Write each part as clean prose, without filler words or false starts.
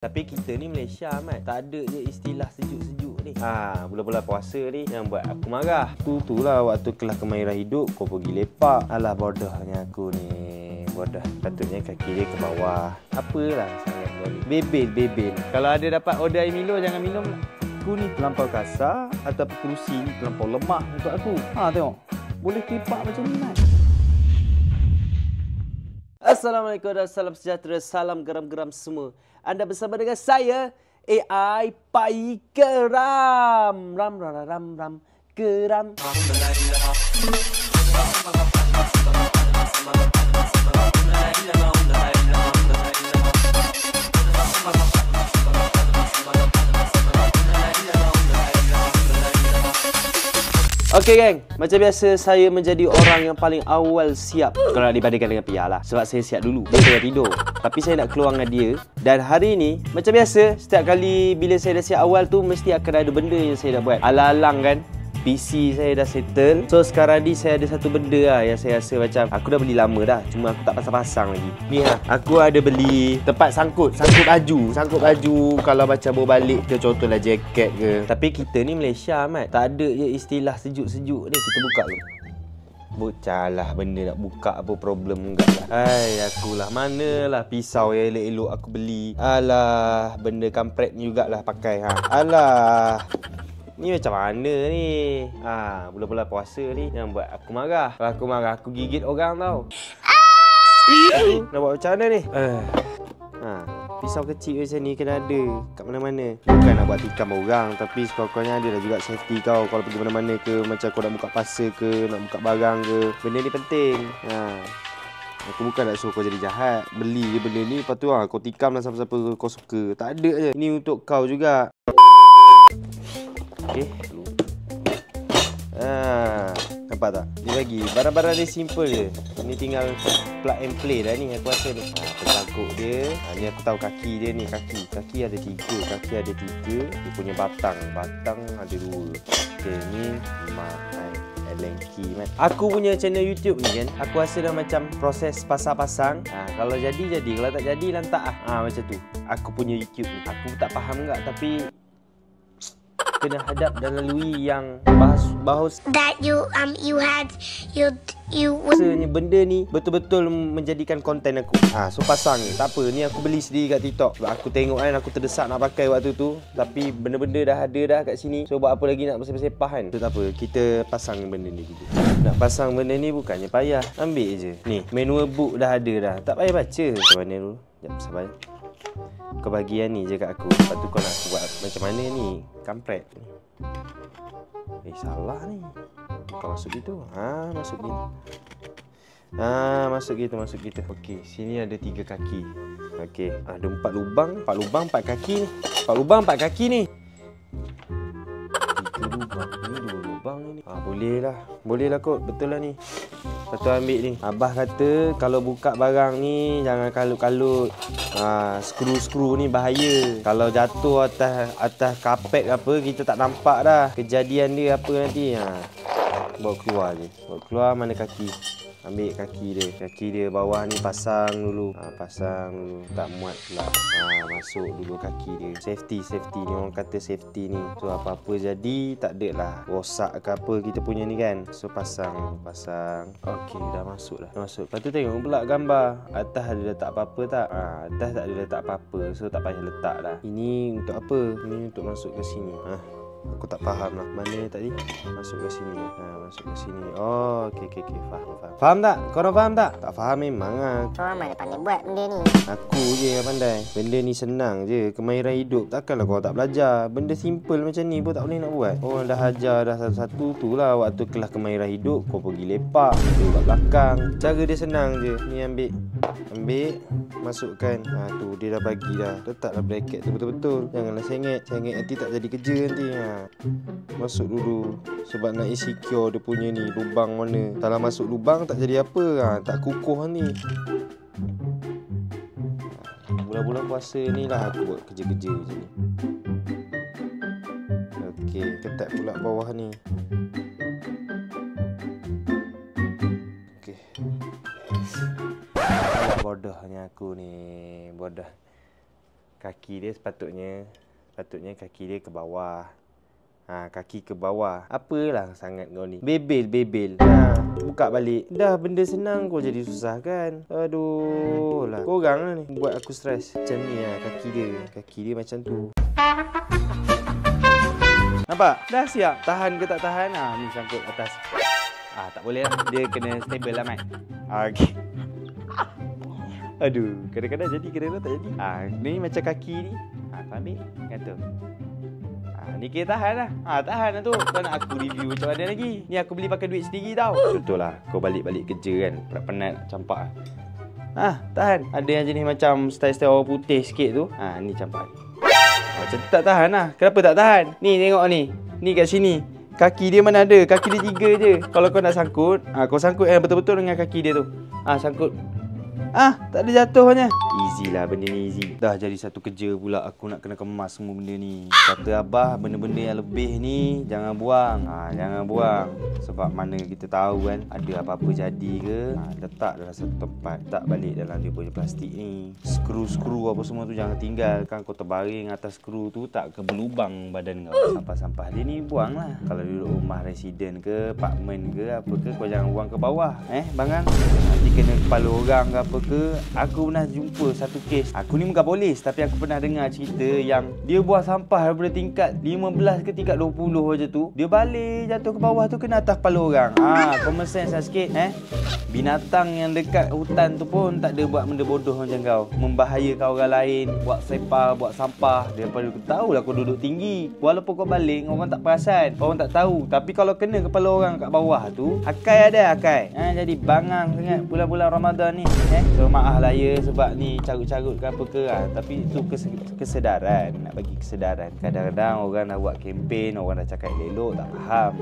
Tapi kita ni Malaysia, Mat, tak ada je istilah sejuk-sejuk ni. Bulan-bulan puasa ni yang buat aku marah. Itulah waktu kelas kemahiran hidup kau pergi lepak. Alah, bodohnya aku ni. Bodoh. Patutnya kaki dia ke bawah. Apalah sangat boleh. Bebel. Kalau ada dapat order air Milo, jangan minum lah. Aku ni terlampau kasar atau kerusi ni terlampau lemah untuk aku. Tengok. Boleh kepak macam ni, Mat. Assalamualaikum dan salam sejahtera. Salam geram-geram semua. Anda bersama dengan saya, AI Pai Geram. Ram, geram. Okey geng, macam biasa saya menjadi orang yang paling awal siap kalau nak dibandingkan dengan Pia lah. Sebab saya siap dulu, dia tengah tidur. Tapi saya nak keluar dengan dia. Dan hari ni, macam biasa, setiap kali bila saya dah siap awal tu, mesti akan ada benda yang saya dah buat. Alang-alang kan, PC saya dah settle. So sekarang ni saya ada satu benda lah yang saya rasa macam aku dah beli lama dah, cuma aku tak pasang-pasang lagi. Ni aku ada beli tempat sangkut baju kalau macam bawa balik ke, contohlah jaket ke. Tapi kita ni Malaysia, Mat, tak ada je istilah sejuk-sejuk ni. Kita buka dulu. Bocah lah benda nak buka, apa problem enggak lah. Akulah manalah pisau yang elok-elok aku beli. Alah, benda kampret ni jugalah pakai Alah. Ni macam mana ni? Bulan-bulan puasa ni yang buat aku marah. Kalau aku marah, aku gigit orang tau. Nak buat macam mana ni? Pisau kecil macam ni kena ada kat mana-mana. Bukan nak buat tikam orang, tapi sekurang-kurangnya ada lah juga safety kau. Kalau pergi mana-mana ke, macam kau nak buka pasar ke, nak buka barang ke, benda ni penting. Aku bukan nak suruh kau jadi jahat. Beli je benda ni, lepas tu kau tikam lah siapa-siapa kau suka. Tak ada je. Ni untuk kau juga. Okey. Nampak tak? Dia bagi barang-barang dia simple je. Ni tinggal plug and play dah ni aku rasa ni. Pesangkut dia. Ni aku tahu kaki dia ni, kaki ada tiga. Dia punya batang ada dua. Okey, ni Allen key, Mat. Aku punya channel YouTube ni kan, aku rasa dah macam proses pasang-pasang. Kalau jadi, kalau tak jadi lantak macam tu. Aku punya YouTube ni. Aku tak faham enggak, tapi kena hadap dan lalui yang bahas that you rasanya benda ni betul-betul menjadikan konten aku. So pasang ni tak apa, ni aku beli sendiri kat TikTok. Sebab aku tengok kan, aku terdesak nak pakai waktu tu, tapi benda-benda dah ada dah kat sini. So buat apa lagi nak bersepah kan. So tak apa, kita pasang benda ni dulu. Nak pasang benda ni bukannya payah, ambil je. Ni manual book dah ada dah, tak payah baca. Macam mana dulu? Sekejap, sabar. Kau bagi yang ni je kat aku. Lepas tu kau nak aku buat macam mana ni? Kampret. Salah ni. Kau masuk gitu. Masuk gini. Masuk gitu. Okey, sini ada 3 kaki. Okey, ada 4 lubang. 4 lubang 4 kaki ni. 4 lubang 4 kaki ni. 3 lubang ni, 2 lubang ni. Boleh lah kot. Betul lah ni. Lepas tu ambil ni. Abah kata kalau buka barang ni jangan kalut-kalut. Skru-skru ni bahaya. Kalau jatuh atas kapet apa, kita tak nampak dah kejadian dia apa nanti. Bawa keluar je. Bawa keluar mana kaki. Ambil kaki dia bawah ni pasang dulu. Tak muat pula. Masuk dulu kaki dia. Safety ni, orang kata safety ni. So apa-apa jadi tak ada lah rosak ke apa kita punya ni kan. So pasang. Okey, dah masuk. Lepas tu tengok pula gambar. Atas ada letak apa-apa tak? Atas tak ada letak apa-apa. So tak payah letak dah. Ini untuk apa? Ini untuk masuk ke sini. Aku tak faham lah. Mana tadi? Masuk ke sini. Masuk ke sini. Oh, okey. Faham. Faham tak? Korang faham tak? Tak faham memang Korang mana pandai buat benda ni? Aku je yang pandai. Benda ni senang je. Kemahiran hidup. Takkanlah kau tak belajar. Benda simple macam ni pun tak boleh nak buat. Orang dah ajar dah satu-satu tu lah. Waktu kelas kemahiran hidup, kau pergi lepak, tu kat belakang. Cara dia senang je. Ni ambil. Masukkan. Tu dia dah bagi dah. Letaklah bracket tu betul-betul. Janganlah sengit nanti tak jadi kerja nanti. Masuk dulu. Sebab nak secure dia punya ni lubang mana. Kalau masuk lubang tak jadi apa. Tak kukuh ni. Bulan-bulan puasa ni lah aku buat kerja-kerja macam ni. Okey, ketat pula bawah ni. Okey. Bodohnya aku ni. Bodoh. Kaki dia sepatutnya kaki dia ke bawah. Kaki ke bawah. Apalah sangat kau ni. Bebel. Buka balik. Dah benda senang kau jadi susah kan. Aduh lah. Korang lah ni buat aku stres. Macam ni lah kaki dia macam tu. Nampak? Dah siap. Tahan ke tak tahan? Ni sangkut atas. Tak boleh lah. Dia kena stable lah, Mat. Okey. Aduh, kadang-kadang jadi, kadang-kadang tak jadi. Ni macam kaki ni. Kau ambil. Kata. Ni kira tahan lah. Tahan lah tu. Kau nak aku review macam mana lagi? Ni aku beli pakai duit sendiri tau. Contohlah, kau balik-balik kerja kan. Penat, campak. Tahan. Ada yang jenis macam style-style orang putih sikit tu. Ni campak. Macam tu tak tahan lah. Kenapa tak tahan? Ni tengok ni. Ni kat sini. Kaki dia mana ada? Kaki dia 3 je. Kalau kau nak sangkut, kau sangkut yang betul-betul dengan kaki dia tu. Sangkut. Tak ada jatuhnya. Easy lah, benda ni easy. Dah jadi satu kerja pula aku nak kena kemas semua benda ni. Kata abah, benda-benda yang lebih ni jangan buang. Jangan buang. Sebab mana kita tahu kan, ada apa-apa jadi ke, letak dalam satu tempat. Tak balik dalam dia punya plastik ni. Skru-skru apa semua tu jangan tinggalkan. Kau terbaring atas skru tu, tak ke berlubang badan kau. Sampah-sampah dia ni buang lah. Kalau duduk rumah residen ke, apartmen ke, apa ke, kau jangan buang ke bawah. Bangang. Nanti kena kepala orang ke apa ke. Aku pernah jumpa satu kes. Aku ni bukan polis, tapi aku pernah dengar cerita yang dia buang sampah daripada tingkat 15 ke tingkat 20 je tu. Dia balik jatuh ke bawah tu, kena atas kepala orang. Common sense lah sikit. Binatang yang dekat hutan tu pun tak ada buat benda bodoh macam kau. Membahayakan orang lain, buat sepah, buat sampah. Daripada aku tahulah kau duduk tinggi. Walaupun kau balik, orang tak perasan, orang tak tahu. Tapi kalau kena kepala orang kat bawah tu, akai ada akai. Jadi bangang sangat bulan-bulan Ramadan ni. So maaf lah ya sebab ni carut-carut ke apa ke. Tapi itu kesedaran. Nak bagi kesedaran. Kadang-kadang orang dah buat kempen, orang dah cakap elok, tak faham.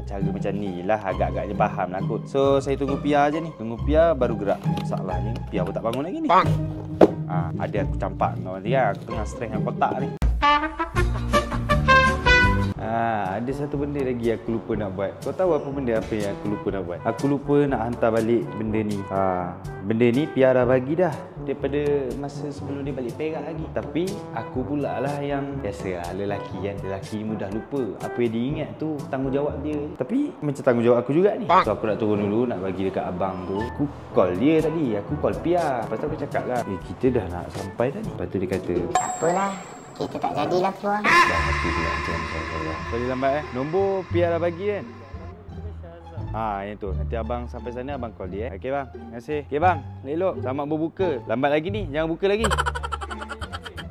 Cara macam ni lah agak-agaknya faham lah kot. So saya tunggu Pia je ni. Tunggu Pia baru gerak. Masalahnya Pia pun tak bangun lagi ni. Ada aku campak kau nanti lah. Aku tengah stres dengan kotak ni. Ada satu benda lagi aku lupa nak buat. Kau tahu apa benda apa yang aku lupa nak buat? Aku lupa nak hantar balik benda ni. Benda ni Pia dah bagi dah daripada masa sebelum dia balik Perak lagi. Tapi aku pula lah yang biasalah lelaki kan. Lelaki mudah lupa. Apa yang dia ingat tu tanggungjawab dia. Tapi macam tanggungjawab aku juga ni. So aku nak turun dulu nak bagi dekat abang tu. Aku call dia tadi. Aku call Pia. Lepas tu aku cakap lah, kita dah nak sampai tadi. Lepas tu dia kata, apalah, kita tak jadilah keluar. dah hati pula macam boleh lambat nombor Pia dah bagi kan. Yang tu. Nanti abang sampai sana abang call dia. Okey bang. Terima kasih. Okey bang. Elok. Selamat berbuka. Lambat lagi ni. Jangan buka lagi.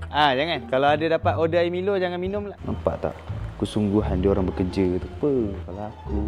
Jangan. Kalau ada dapat order air Milo jangan minum lah. Nampak tak? Kesungguhan dia orang bekerja tu. Apa? Kalau aku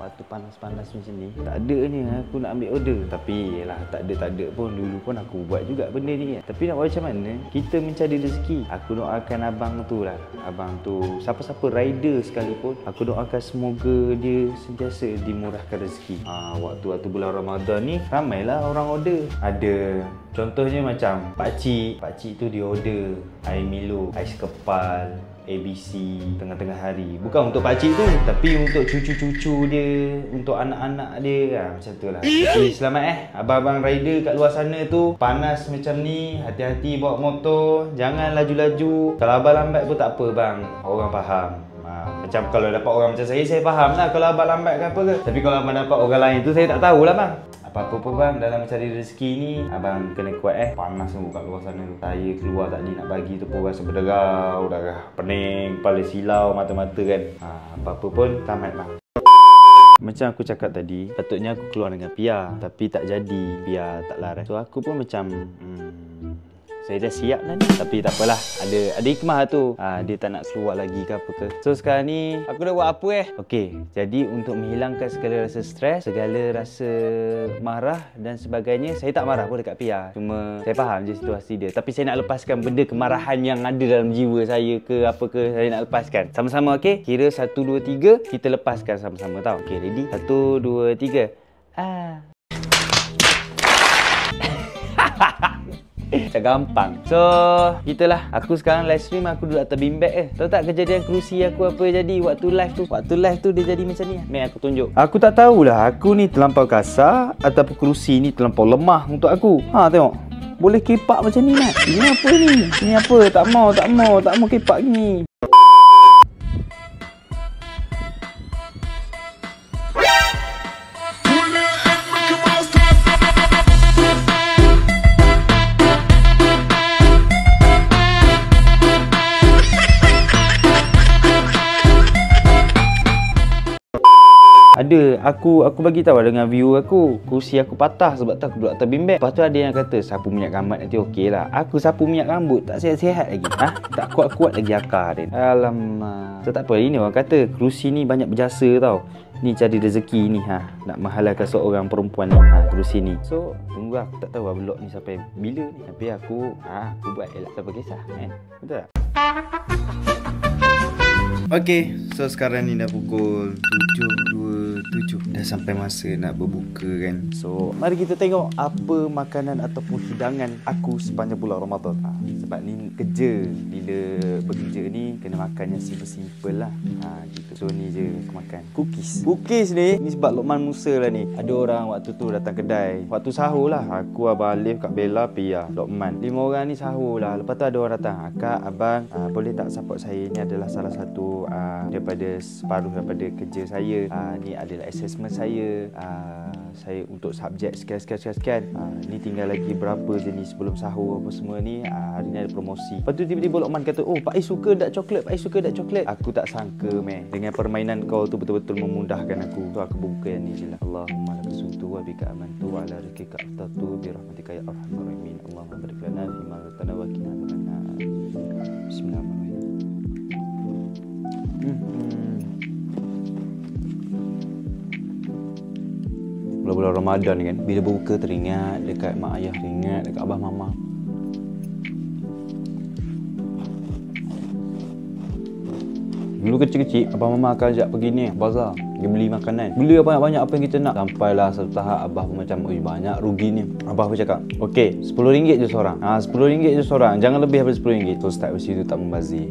waktu panas-panas macam ni, tak adanya aku nak ambil order. Tapi yelah, tak ada pun. Dulu pun aku buat juga benda ni kan. Tapi nak buat macam mana? Kita mencari rezeki. Aku doakan abang tu lah. Abang tu, siapa-siapa rider sekalipun, aku doakan semoga dia sentiasa dimurahkan rezeki. Waktu bulan Ramadan ni, ramailah orang order. Ada contohnya macam pakcik tu dia order air Milo, ais kepal, ABC tengah-tengah hari. Bukan untuk pakcik tu, tapi untuk cucu-cucu dia, untuk anak-anak dia. Macam tu lah. Okay, selamat abang-abang rider kat luar sana tu. Panas macam ni, hati-hati bawa motor. Jangan laju-laju. Kalau abang lambat pun tak apa bang, orang faham. Macam kalau dapat orang macam saya faham lah kalau abang lambat ke apa ke. Tapi kalau abang dapat orang lain tu, saya tak tahulah bang. Apa-apa pun bang, dalam mencari rezeki ni abang kena kuat Panas semua kat luar sana tu. Saya keluar tadi nak bagi tu pun rasa berderau, darah pening, kepala silau, mata-mata kan. Apa-apa pun tamat bang. Macam aku cakap tadi, patutnya aku keluar dengan Pia, tapi tak jadi. Pia tak larat. So aku pun macam saya dah siap dah ni. Tapi tak apalah, ada hikmah tu. Dia tak nak keluar lagi ke apa ke. So sekarang ni aku dah buat apa Okey, jadi untuk menghilangkan segala rasa stres, segala rasa marah dan sebagainya, saya tak marah pun dekat Pia. Cuma saya faham je situasi dia. Tapi saya nak lepaskan benda kemarahan yang ada dalam jiwa saya ke apa ke. Saya nak lepaskan sama-sama. Okey, kira 1, 2, 3 kita lepaskan sama-sama tau. Okey, ready? 1, 2, 3. Macam gampang. So, gitulah. Aku sekarang live stream, aku duduk atas beanbag Tahu tak kejadian kerusi aku apa jadi waktu live tu? Waktu live tu dia jadi macam ni. Mari aku tunjuk. Aku tak tahulah aku ni terlampau kasar ataupun kerusi ni terlampau lemah untuk aku. Tengok. Boleh kipak macam ni, Mat? Ini apa ni? Ini apa? Tak mau kipak ni. Ada, aku bagi tahu dengan viewer aku, kerusi aku patah sebab tu aku duduk atas bimbang. Lepas tu ada yang kata sapu minyak rambut nanti okey lah. Aku sapu minyak rambut tak sihat-sihat lagi. Tak kuat-kuat lagi akar dia. Alamak. So tak apa, ini orang kata kerusi ni banyak berjasa tau. Ni cari rezeki ni nak menghalalkan seorang perempuan ni kerusi ni. So tunggu, aku tak tahu vlog ni sampai bila ni. Tapi aku buat elak, siapa kisah kan. Betul tak? Okay, so sekarang ni dah pukul 7.27. Dah sampai masa nak berbuka kan. So, mari kita tengok apa makanan ataupun hidangan aku sepanjang bulan Ramadan. Sebab ni kerja. Bila bekerja ni, kena makan yang simple-simple lah. Gitu. So, ni je aku makan. Cookies ni sebab Lokman Musa lah ni. Ada orang waktu tu datang kedai. Waktu sahur lah. Aku, Abang Alif, Kak Bella, Pia, Lokman. 5 orang ni sahur lah. Lepas tu ada orang datang. Kak, Abang, boleh tak support saya? Ni adalah salah satu daripada separuh daripada kerja saya. Ni adalah assessment saya. Saya untuk subjek sekian. Ni tinggal lagi berapa je ni sebelum sahur apa semua ni. Hari ni ada promosi. Lepas tu tiba-tiba Lokman kata, oh Pak Ais suka dark coklat, Pak Ais suka dark coklat. Aku tak sangka dengan permainan kau tu betul-betul memudahkan aku. So aku buka yang ni je lah. Allahumma laka suntu wa bika amantu wa ala rizqika aftatu bi rahmatika ya arhamar rahimin. Allahumma barik lana fi ma razaqtana wa qina adzabannar. Bismillahirrahmanirrahim. Bulan-bulan Ramadan kan, bila berbuka teringat dekat mak ayah, teringat dekat abah mama. Dulu kecil-kecil, abah mama akan ajak pergi ni bazar, dia beli makanan, beli banyak-banyak apa yang kita nak. Sampailah satu tahap abah pun macam, oi banyak rugi ni. Abah pun cakap, okey, RM10 je seorang. RM10 je seorang, jangan lebih daripada RM10. So start dari situ tak membazir.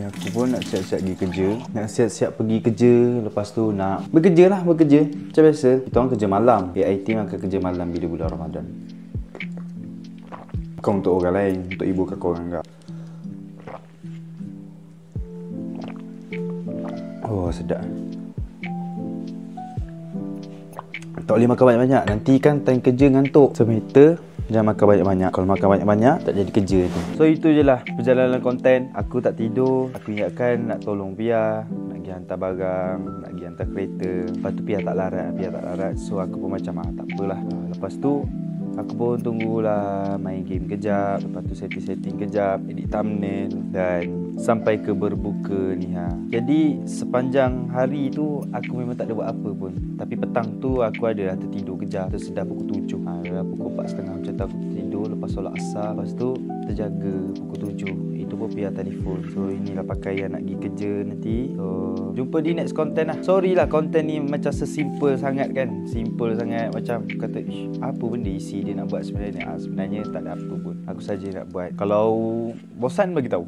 Aku pun nak siap-siap pergi kerja. Nak siap-siap pergi kerja. Lepas tu nak bekerja. Macam biasa. Kita orang kerja malam. AIT akan kerja malam bila bulan Ramadan. Kau untuk orang lain. Untuk ibu kakak orang enggak. Oh sedap. Tak boleh makan banyak-banyak. Nanti kan time kerja ngantuk. Semester jangan makan banyak-banyak. Kalau makan banyak-banyak tak jadi kerja tu. So itu je lah perjalanan konten. Aku tak tidur. Aku ingatkan nak tolong Pia, nak pergi hantar barang, nak pergi hantar kereta. Lepas tu Pia tak larat. So aku pun macam tak apalah. Lepas tu aku pun tunggulah main game kejap. Lepas tu setting kejap, edit thumbnail dan sampai ke berbuka ni Jadi sepanjang hari tu aku memang tak ada buat apa pun. Tapi petang tu aku adalah tertidur kejap. Tersedar pukul 7. Pukul 4.30 macam tu aku tidur. Lepas solat asar. Lepas tu terjaga pukul 7. Itu pun Pia telefon. So inilah pakaian nak pergi kerja nanti. So jumpa di next content lah. Sorry lah konten ni macam sesimple sangat kan. Simple sangat. Macam kata apa benda isi dia nak buat sebenarnya. Sebenarnya tak ada apa pun. Aku saja nak buat. Kalau bosan bagi tahu.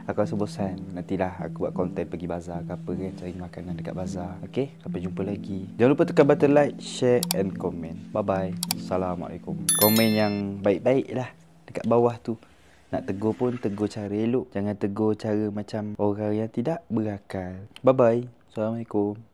Aku rasa bosan. Nantilah aku buat konten pergi bazar ke apa kan, cari makanan dekat bazar. Okay, sampai jumpa lagi. Jangan lupa tekan button like, share and comment. Bye bye. Assalamualaikum. Komen yang baik-baik lah dekat bawah tu. Nak tegur pun tegur cara elok. Jangan tegur cara macam orang yang tidak berakal. Bye bye. Assalamualaikum.